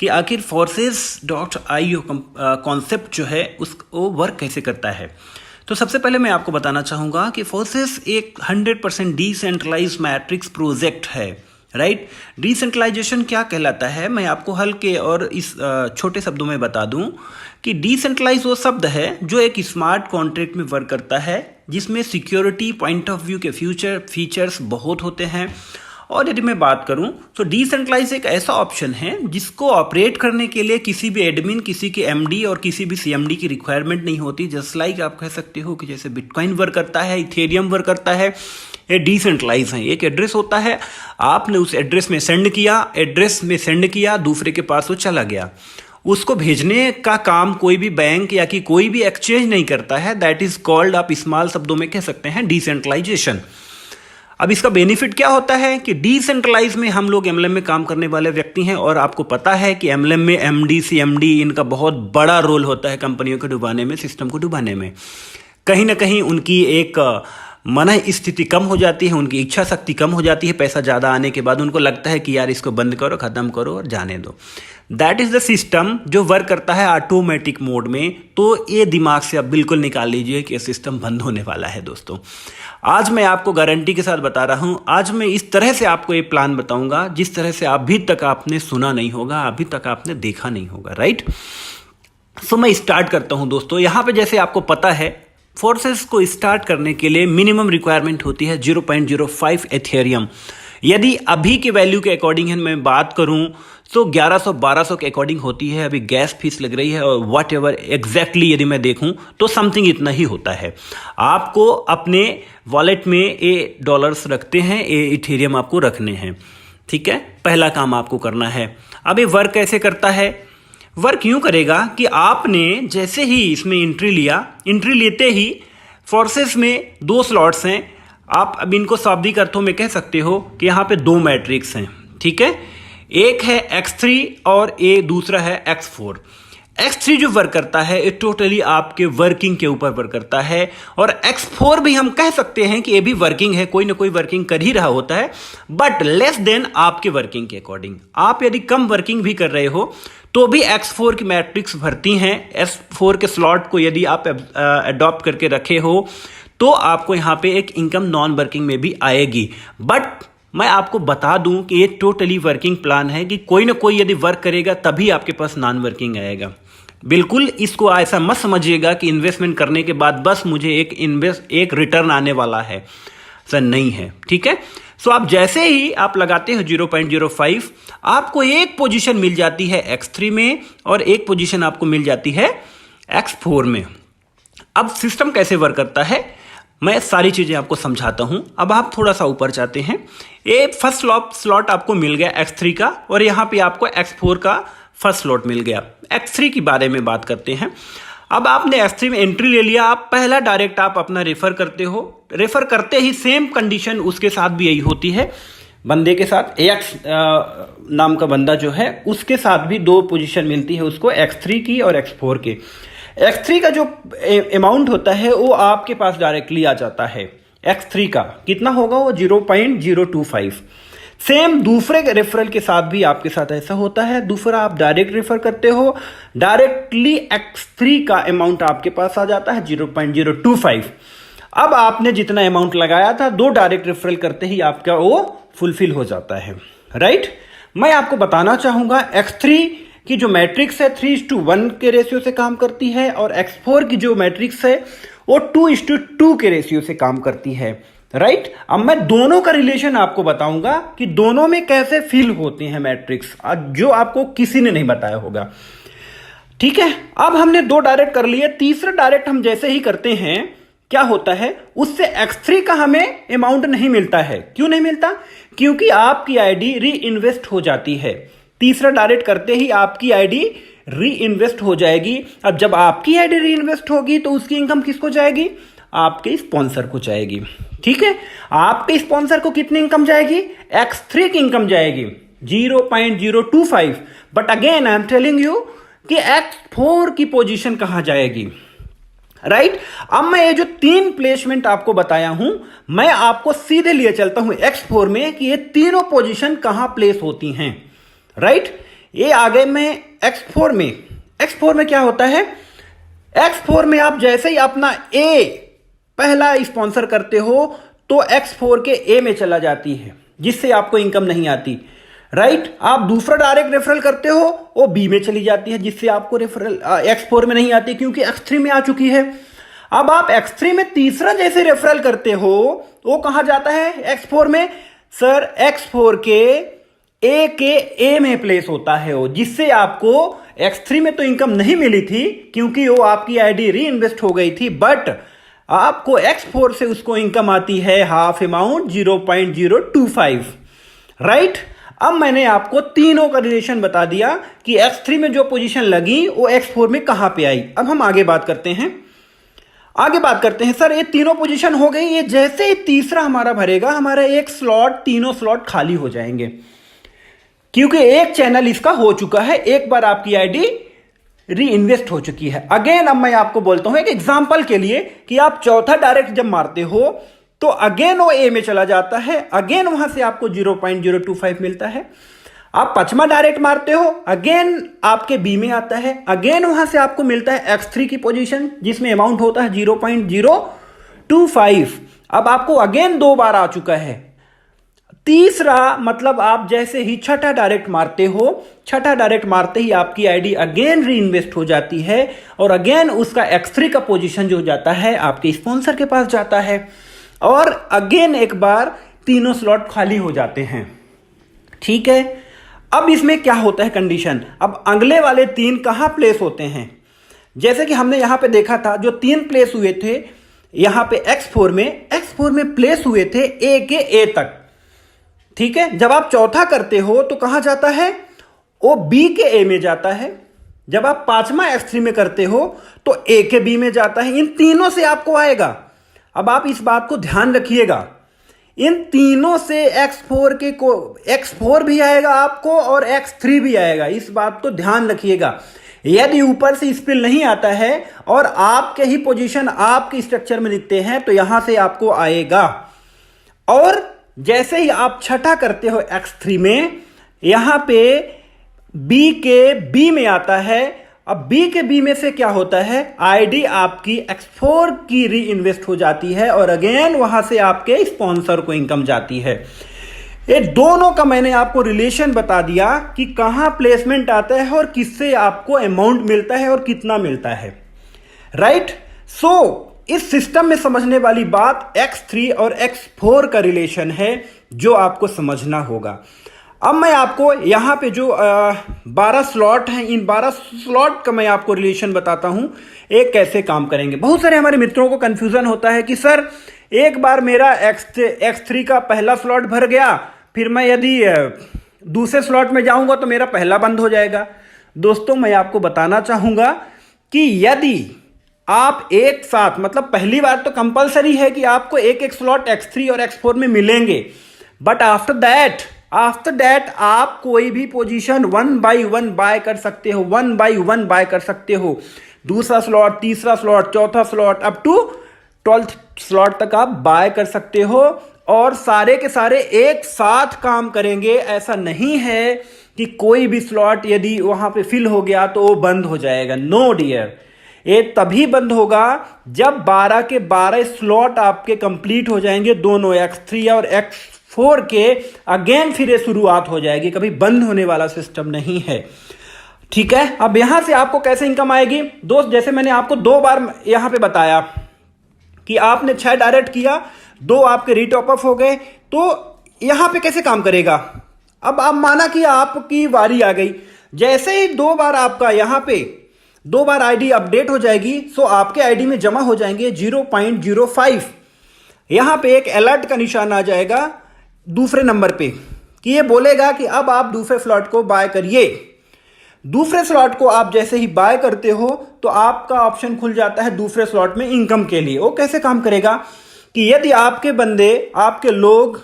कि आखिर forces.io concept जो है उसको वर्क कैसे करता है। तो सबसे पहले मैं आपको बताना चाहूँगा कि फोर्सेस एक 100% डिसेंट्रलाइज मैट्रिक्स प्रोजेक्ट है, राइट। डिसेंट्रलाइजेशन क्या कहलाता है, मैं आपको हल्के और इस छोटे शब्दों में बता दूं कि डिसेंट्रलाइज वो शब्द है जो एक स्मार्ट कॉन्ट्रैक्ट में वर्क करता है, जिसमें सिक्योरिटी पॉइंट ऑफ व्यू के फीचर्स बहुत होते हैं। और यदि मैं बात करूं तो डिसेंट्रलाइज एक ऐसा ऑप्शन है जिसको ऑपरेट करने के लिए किसी भी एडमिन, किसी के एमडी और किसी भी सीएमडी की रिक्वायरमेंट नहीं होती। जस्ट लाइक आप कह सकते हो कि जैसे बिटकॉइन वर्क करता है, इथेरियम वर्क करता है, ये डिसेंट्रलाइज है। एक एड्रेस होता है, आपने उस एड्रेस में सेंड किया, दूसरे के पास वो चला गया। उसको भेजने का काम कोई भी बैंक या कि कोई भी एक्सचेंज नहीं करता है। दैट इज कॉल्ड, आप स्मॉल शब्दों में कह सकते हैं, डिसेंट्रलाइजेशन। अब इसका बेनिफिट क्या होता है कि डिसेंट्रलाइज में हम लोग एमएलएम में काम करने वाले व्यक्ति हैं और आपको पता है कि एमएलएम में एमडी, सीएमडी इनका बहुत बड़ा रोल होता है कंपनियों को डुबाने में, सिस्टम को डुबाने में। कहीं ना कहीं उनकी एक मन स्थिति कम हो जाती है, उनकी इच्छा शक्ति कम हो जाती है। पैसा ज़्यादा आने के बाद उनको लगता है कि यार इसको बंद करो, ख़त्म करो और जाने दो। दैट इज़ द सिस्टम जो वर्क करता है ऑटोमेटिक मोड में। तो ये दिमाग से आप बिल्कुल निकाल लीजिए कि ये सिस्टम बंद होने वाला है। दोस्तों, आज मैं आपको गारंटी के साथ बता रहा हूँ, आज मैं इस तरह से आपको ये प्लान बताऊँगा जिस तरह से अभी तक आपने सुना नहीं होगा, अभी तक आपने देखा नहीं होगा, राइट। सो मैं स्टार्ट करता हूँ दोस्तों। यहाँ पे जैसे आपको पता है, फोर्सेस को स्टार्ट करने के लिए मिनिमम रिक्वायरमेंट होती है 0.05 एथेरियम। यदि अभी के वैल्यू के अकॉर्डिंग मैं बात करूं तो 1100-1200 के अकॉर्डिंग होती है। अभी गैस फीस लग रही है और वट एवर एग्जैक्टली यदि मैं देखूं तो समथिंग इतना ही होता है। आपको अपने वॉलेट में ये डॉलर्स रखते हैं, ये इथेरियम आपको रखने हैं, ठीक है। पहला काम आपको करना है। अब ये वर्क कैसे करता है? वर्क यूँ करेगा कि आपने जैसे ही इसमें एंट्री लेते ही फोर्सेस में 2 स्लॉट्स हैं। आप अब इनको शाब्दिक अर्थों में कह सकते हो कि यहाँ पे 2 मैट्रिक्स हैं, ठीक है। एक है X3 और दूसरा है X4। X3 जो वर्क करता है ये टोटली आपके वर्किंग के ऊपर वर्क करता है, और X4 भी हम कह सकते हैं कि ये भी वर्किंग है, कोई ना कोई वर्किंग कर ही रहा होता है, बट लेस देन आपके वर्किंग के अकॉर्डिंग। आप यदि कम वर्किंग भी कर रहे हो तो भी X4 की मैट्रिक्स भरती हैं। S4 के स्लॉट को यदि आप अडॉप्ट करके रखे हो तो आपको यहाँ पे एक इनकम नॉन वर्किंग में भी आएगी। बट मैं आपको बता दूं कि ये टोटली वर्किंग प्लान है कि कोई ना कोई यदि वर्क करेगा तभी आपके पास नॉन वर्किंग आएगा। बिल्कुल इसको ऐसा मत समझिएगा कि इन्वेस्टमेंट करने के बाद बस मुझे एक रिटर्न आने वाला है, सर नहीं है, ठीक है। सो आप जैसे ही आप लगाते हो 0.05, आपको एक पोजीशन मिल जाती है X3 में और एक पोजीशन आपको मिल जाती है X4 में। अब सिस्टम कैसे वर्क करता है मैं सारी चीज़ें आपको समझाता हूं। अब आप थोड़ा सा ऊपर जाते हैं, ये फर्स्ट स्लॉट आपको मिल गया X3 का, और यहाँ पे आपको X4 का फर्स्ट स्लॉट मिल गया। X3 के बारे में बात करते हैं। अब आपने X3 में एंट्री ले लिया, आप पहला डायरेक्ट आप अपना रेफर करते हो। रेफर करते ही सेम कंडीशन उसके साथ भी यही होती है, बंदे के साथ X नाम का बंदा जो है उसके साथ भी 2 पोजीशन मिलती है उसको, X3 की और X4 के। X3 का जो अमाउंट होता है वो आपके पास डायरेक्टली आ जाता है। X3 का कितना होगा वो 0.025। सेम दूसरे रेफरल के साथ भी आपके साथ ऐसा होता है। दूसरा आप डायरेक्ट रेफर करते हो, डायरेक्टली X3 का अमाउंट आपके पास आ जाता है 0.025। अब आपने जितना अमाउंट लगाया था 2 डायरेक्ट रेफरल करते ही आपका वो फुलफिल हो जाता है, राइट। मैं आपको बताना चाहूंगा X3 की जो मैट्रिक्स है 3:1 के रेशियो से काम करती है, और X4 की जो मैट्रिक्स है वो 2:2 के रेशियो से काम करती है, राइट। अब मैं दोनों का रिलेशन आपको बताऊंगा कि दोनों में कैसे फिल होती हैं मैट्रिक्स, जो आपको किसी ने नहीं बताया होगा, ठीक है। अब हमने 2 डायरेक्ट कर लिए, तीसरा डायरेक्ट हम जैसे ही करते हैं क्या होता है, उससे X3 का हमें अमाउंट नहीं मिलता है। क्यों नहीं मिलता? क्योंकि आपकी आईडी री इन्वेस्ट हो जाती है। तीसरा डायरेक्ट करते ही आपकी आईडी री इन्वेस्ट हो जाएगी। अब जब आपकी आईडी री इन्वेस्ट होगी तो उसकी इनकम किसको जाएगी? आपके स्पॉन्सर को जाएगी, ठीक है। आपके स्पॉन्सर को कितनी इनकम जाएगी? X3 की इनकम जाएगी 0.025। But again I am telling you कि X4 की पोजीशन कहां जाएगी, राइट। अब मैं ये जो 3 प्लेसमेंट आपको बताया हूं, मैं आपको सीधे लिए चलता हूं X4 में कि ये तीनों पोजीशन कहां प्लेस होती हैं, राइट। ये आ गए मैं X4 में। X4 में क्या होता है, X4 में आप जैसे ही अपना ए पहला स्पॉन्सर करते हो तो X4 के ए में चला जाती है, जिससे आपको इनकम नहीं आती, राइट। आप दूसरा डायरेक्ट रेफरल करते हो, वो बी में चली जाती है, जिससे आपको रेफरल X4 में नहीं आती, क्योंकि X3 में आ चुकी है। अब आप X3 में तीसरा जैसे रेफरल करते हो, वो कहां जाता है, X4 में। सर X4 के ए में प्लेस होता है वो, जिससे आपको X3 में तो इनकम नहीं मिली थी क्योंकि वो आपकी आईडी री इन्वेस्ट हो गई थी, बट आपको X4 से उसको इनकम आती है हाफ अमाउंट 0.025, राइट। अब मैंने आपको तीनों का रिलेशन बता दिया कि X3 में जो पोजीशन लगी वो X4 में कहां पे आई। अब हम आगे बात करते हैं, सर ये तीनों पोजीशन हो गई, ये जैसे ही तीसरा हमारा भरेगा, हमारा एक स्लॉट, तीनों स्लॉट खाली हो जाएंगे, क्योंकि एक चैनल इसका हो चुका है, एक बार आपकी आईडी री इन्वेस्ट हो चुकी है। अगेन अब मैं आपको बोलता हूं एक एग्जांपल के लिए कि आप चौथा डायरेक्ट जब मारते हो तो अगेन वो ए में चला जाता है, अगेन वहां से आपको 0.025 मिलता है। आप पांचवा डायरेक्ट मारते हो, अगेन आपके बी में आता है, अगेन वहां से आपको मिलता है X3 की पोजीशन, जिसमें अमाउंट होता है 0.025। अब आपको अगेन 2 बार आ चुका है। तीसरा मतलब आप जैसे ही छठा डायरेक्ट मारते हो, छठा डायरेक्ट मारते ही आपकी आईडी अगेन री इन्वेस्ट हो जाती है, और अगेन उसका X3 का पोजीशन जो जाता है आपके स्पॉन्सर के पास जाता है, और अगेन एक बार तीनों स्लॉट खाली हो जाते हैं, ठीक है। अब इसमें क्या होता है कंडीशन, अब अगले वाले 3 कहां प्लेस होते हैं, जैसे कि हमने यहां पे देखा था, जो 3 प्लेस हुए थे यहां पे X4 में प्लेस हुए थे ए के ए तक, ठीक है। जब आप चौथा करते हो तो कहां जाता है, वो बी के ए में जाता है। जब आप पांचवा X3 में करते हो तो ए के बी में जाता है। इन तीनों से आपको आएगा। अब आप इस बात को ध्यान रखिएगा, इन तीनों से X4 भी आएगा आपको और X3 भी आएगा, इस बात को ध्यान रखिएगा। यदि ऊपर से स्पिल नहीं आता है और आपके ही पोजीशन आपके स्ट्रक्चर में लिखते हैं तो यहां से आपको आएगा। और जैसे ही आप छठा करते हो X3 में, यहां पे बी के बी में आता है। अब बी के बी में से क्या होता है, आईडी आपकी X4 की री इन्वेस्ट हो जाती है, और अगेन वहां से आपके स्पॉन्सर को इनकम जाती है। ये दोनों का मैंने आपको रिलेशन बता दिया कि कहां प्लेसमेंट आता है और किससे आपको अमाउंट मिलता है और कितना मिलता है, राइट। सो इस सिस्टम में समझने वाली बात X3 और X4 का रिलेशन है, जो आपको समझना होगा। अब मैं आपको यहां पे जो 12 स्लॉट हैं, इन 12 स्लॉट का मैं आपको रिलेशन बताता हूं, एक कैसे काम करेंगे। बहुत सारे हमारे मित्रों को कंफ्यूजन होता है कि सर एक बार मेरा X3 का पहला स्लॉट भर गया, फिर मैं यदि दूसरे स्लॉट में जाऊंगा तो मेरा पहला बंद हो जाएगा। दोस्तों मैं आपको बताना चाहूंगा कि यदि आप एक साथ, मतलब पहली बार तो कंपलसरी है कि आपको एक एक स्लॉट X3 और X4 में मिलेंगे, बट आफ्टर दैट आप कोई भी पोजीशन 1 बाय 1 बाय कर सकते हो, 1 बाय 1 बाय कर सकते हो। दूसरा स्लॉट, तीसरा स्लॉट, चौथा slot, up to 12th slot तक आप बाय कर सकते हो, और सारे के सारे एक साथ काम करेंगे। ऐसा नहीं है कि कोई भी स्लॉट यदि वहां पे फिल हो गया तो वो बंद हो जाएगा। नो डियर, ये तभी बंद होगा जब 12 के 12 स्लॉट आपके कंप्लीट हो जाएंगे, दोनों X3 और X4 के, अगेन फिर ये शुरुआत हो जाएगी। कभी बंद होने वाला सिस्टम नहीं है, ठीक है। अब यहां से आपको कैसे इनकम आएगी दोस्त, जैसे मैंने आपको 2 बार यहां पे बताया कि आपने 6 डायरेक्ट किया, 2 आपके रीटॉप अप हो गए, तो यहां पे कैसे काम करेगा। अब आप माना कि आपकी बारी आ गई, जैसे ही 2 बार आपका यहां पे 2 बार आईडी अपडेट हो जाएगी, सो आपके आईडी में जमा हो जाएंगे 0.05। यहां पे एक अलर्ट का निशान आ जाएगा दूसरे नंबर पे कि ये बोलेगा कि अब आप दूसरे स्लॉट को बाय करिए। दूसरे स्लॉट को आप जैसे ही बाय करते हो तो आपका ऑप्शन खुल जाता है दूसरे स्लॉट में इनकम के लिए। वो कैसे काम करेगा कि यदि आपके बंदे, आपके लोग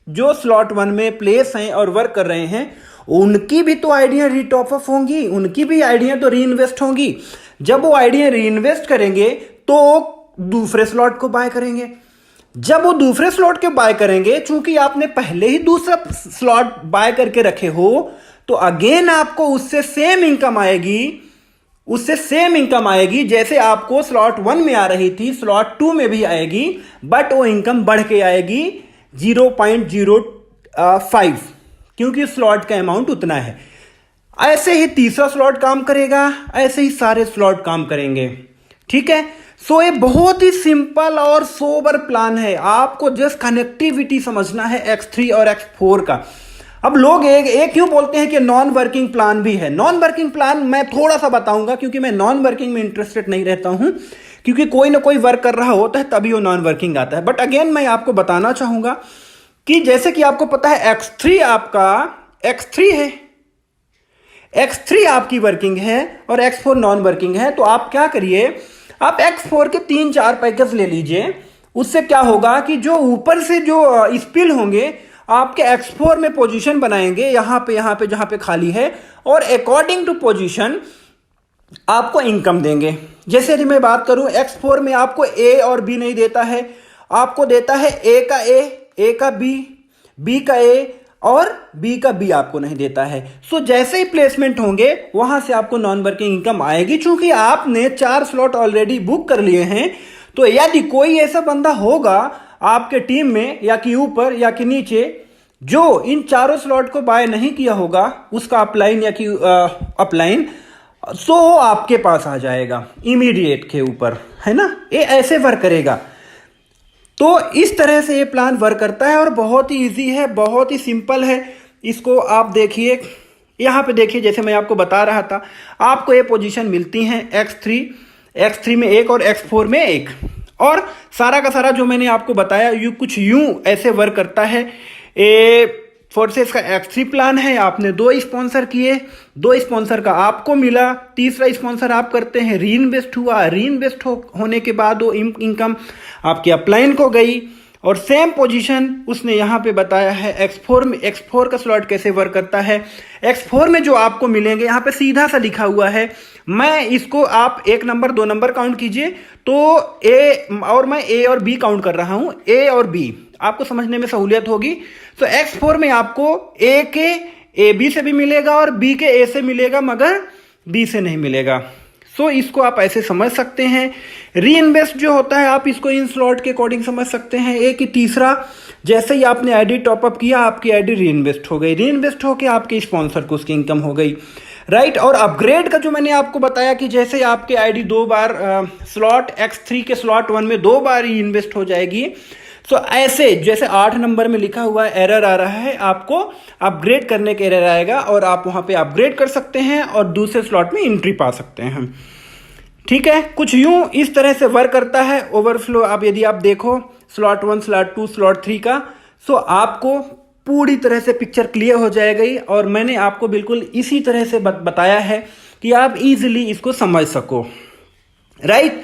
जो स्लॉट 1 में प्लेस हैं और वर्क कर रहे हैं, उनकी भी तो आइडिया रीटॉप अप होंगी, उनकी भी आइडिया तो री इन्वेस्ट होंगी। जब वो आइडिया री इन्वेस्ट करेंगे तो दूसरे स्लॉट को बाय करेंगे। जब वो दूसरे स्लॉट के बाय करेंगे, चूंकि आपने पहले ही दूसरा स्लॉट बाय करके रखे हो, तो अगेन आपको उससे सेम इनकम आएगी जैसे आपको स्लॉट 1 में आ रही थी, स्लॉट 2 में भी आएगी, बट वो इनकम बढ़ के आएगी 0.05, क्योंकि स्लॉट का अमाउंट उतना है। ऐसे ही तीसरा स्लॉट काम करेगा, ऐसे ही सारे स्लॉट काम करेंगे। ठीक है, सो ये बहुत ही सिंपल और सोबर प्लान है। आपको जस्ट कनेक्टिविटी समझना है X3 और X4 का। अब लोग एक क्यों बोलते हैं कि नॉन वर्किंग प्लान भी है। नॉन वर्किंग प्लान मैं थोड़ा सा बताऊंगा, क्योंकि मैं नॉन वर्किंग में इंटरेस्टेड नहीं रहता हूं, क्योंकि कोई ना कोई वर्क कर रहा होता है तभी वो नॉन वर्किंग आता है। बट अगेन मैं आपको बताना चाहूंगा कि जैसे कि आपको पता है X3 है, X3 आपकी वर्किंग है और X4 नॉन वर्किंग है। तो आप क्या करिए, आप X4 के 3-4 पैकेज ले लीजिए। उससे क्या होगा कि जो ऊपर से जो स्पिल होंगे आपके X4 में पोजीशन बनाएंगे, यहां पे जहां पे खाली है, और अकॉर्डिंग टू पोजीशन आपको इनकम देंगे। जैसे यदि मैं बात करूं, X4 में आपको A और B नहीं देता है, आपको देता है A का B, B का A और B का B आपको नहीं देता है। सो जैसे ही प्लेसमेंट होंगे वहां से आपको नॉन वर्किंग इनकम आएगी। चूंकि आपने 4 स्लॉट ऑलरेडी बुक कर लिए हैं, तो यदि कोई ऐसा बंदा होगा आपके टीम में या कि ऊपर या कि नीचे जो इन चारों स्लॉट को बाय नहीं किया होगा, उसका अपलाइन या कि अपलाइन, सो आपके पास आ जाएगा इमीडिएट के ऊपर, है ना। ये ऐसे वर्क करेगा। तो इस तरह से ये प्लान वर्क करता है और बहुत ही इजी है, बहुत ही सिंपल है। इसको आप देखिए, यहाँ पे देखिए, जैसे मैं आपको बता रहा था, आपको ये पोजीशन मिलती हैं X3 में 1 और X4 में 1, और सारा का सारा जो मैंने आपको बताया कुछ यूं ऐसे वर्क करता है। फोर्सेस का X3 प्लान है, आपने 2 स्पॉन्सर किए, 2 स्पॉन्सर का आपको मिला, तीसरा स्पॉन्सर आप करते हैं, रीइन्वेस्ट हुआ, रीइन्वेस्ट होने के बाद वो इनकम आपकी अपलाइन को गई। और सेम पोजीशन उसने यहाँ पे बताया है X4 में। X4 का स्लॉट कैसे वर्क करता है, X4 में जो आपको मिलेंगे, यहाँ पे सीधा सा लिखा हुआ है, मैं इसको आप 1 नंबर 2 नंबर काउंट कीजिए, तो A और मैं A और B काउंट कर रहा हूँ, A और B आपको समझने में सहूलियत होगी। तो X4 में आपको A के AB से भी मिलेगा और B के A से मिलेगा, मगर B से नहीं मिलेगा। सो इसको आप ऐसे समझ सकते हैं। रीइन्वेस्ट जो होता है आप इसको इन स्लॉट के अकॉर्डिंग समझ सकते हैं। एक ही तीसरा, जैसे ही आपने आईडी टॉपअप किया, आपकी आईडी रीइन्वेस्ट हो गई, रीइन्वेस्ट होकर आपके स्पॉन्सर को उसकी इनकम हो गई, राइट। और अपग्रेड का जो मैंने आपको बताया कि जैसे आपके आईडी 2 बार स्लॉट X3 के स्लॉट 1 में 2 बार ही इन्वेस्ट हो जाएगी। तो ऐसे जैसे 8 नंबर में लिखा हुआ है एरर आ रहा है, आपको अपग्रेड करने के एरर आएगा और आप वहां पे अपग्रेड कर सकते हैं और दूसरे स्लॉट में एंट्री पा सकते हैं। ठीक है, कुछ यूं इस तरह से वर्क करता है ओवरफ्लो। अब यदि आप देखो स्लॉट 1, स्लॉट 2, स्लॉट 3 का, सो आपको पूरी तरह से पिक्चर क्लियर हो जाएगी। और मैंने आपको बिल्कुल इसी तरह से बताया है कि आप इजीली इसको समझ सको, राइट।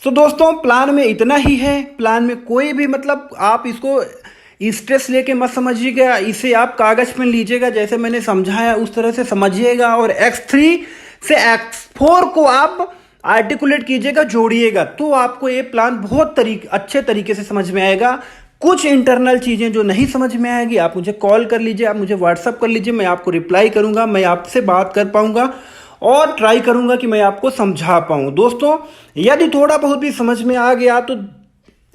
सो दोस्तों, प्लान में इतना ही है। प्लान में कोई भी मतलब आप इसको स्ट्रेस लेके मत समझिएगा, इसे आप कागज पेन लीजिएगा, जैसे मैंने समझाया उस तरह से समझिएगा। और X3 से X4 को आप आर्टिकुलेट कीजिएगा, जोड़िएगा, तो आपको ये प्लान बहुत अच्छे तरीके से समझ में आएगा। कुछ इंटरनल चीज़ें जो नहीं समझ में आएगी, आप मुझे कॉल कर लीजिए, आप मुझे व्हाट्सअप कर लीजिए, मैं आपको रिप्लाई करूंगा, मैं आपसे बात कर पाऊंगा और ट्राई करूंगा कि मैं आपको समझा पाऊं। दोस्तों, यदि थोड़ा बहुत भी समझ में आ गया तो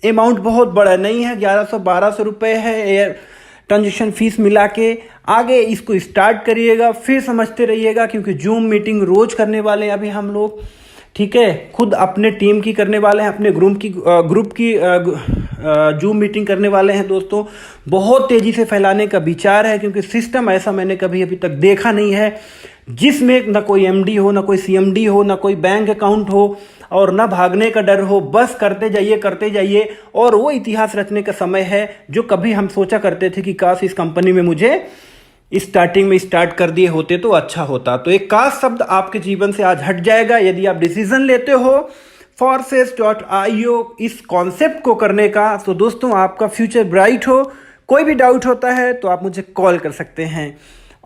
अमाउंट बहुत बड़ा नहीं है, 1100-1200 रुपये है एयर ट्रांजेक्शन फीस मिला के। आगे इसको स्टार्ट करिएगा, फिर समझते रहिएगा, क्योंकि जूम मीटिंग रोज करने वाले हैं अभी हम लोग। ठीक है, खुद अपने टीम की करने वाले हैं, अपने ग्रुप की जूम मीटिंग करने वाले हैं। दोस्तों, बहुत तेज़ी से फैलाने का विचार है, क्योंकि सिस्टम ऐसा मैंने कभी अभी तक देखा नहीं है जिसमें ना कोई MD हो, ना कोई CMD हो, ना कोई बैंक अकाउंट हो और ना भागने का डर हो। बस करते जाइए। और वो इतिहास रचने का समय है जो कभी हम सोचा करते थे कि काश इस कंपनी में मुझे स्टार्टिंग में स्टार्ट कर दिए होते तो अच्छा होता। तो एक काश शब्द आपके जीवन से आज हट जाएगा यदि आप डिसीजन लेते हो Forces.io इस कॉन्सेप्ट को करने का। तो दोस्तों, आपका फ्यूचर ब्राइट हो। कोई भी डाउट होता है तो आप मुझे कॉल कर सकते हैं।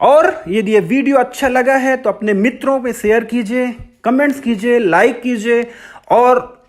और यदि ये वीडियो अच्छा लगा है तो अपने मित्रों में शेयर कीजिए, कमेंट्स कीजिए, लाइक कीजिए और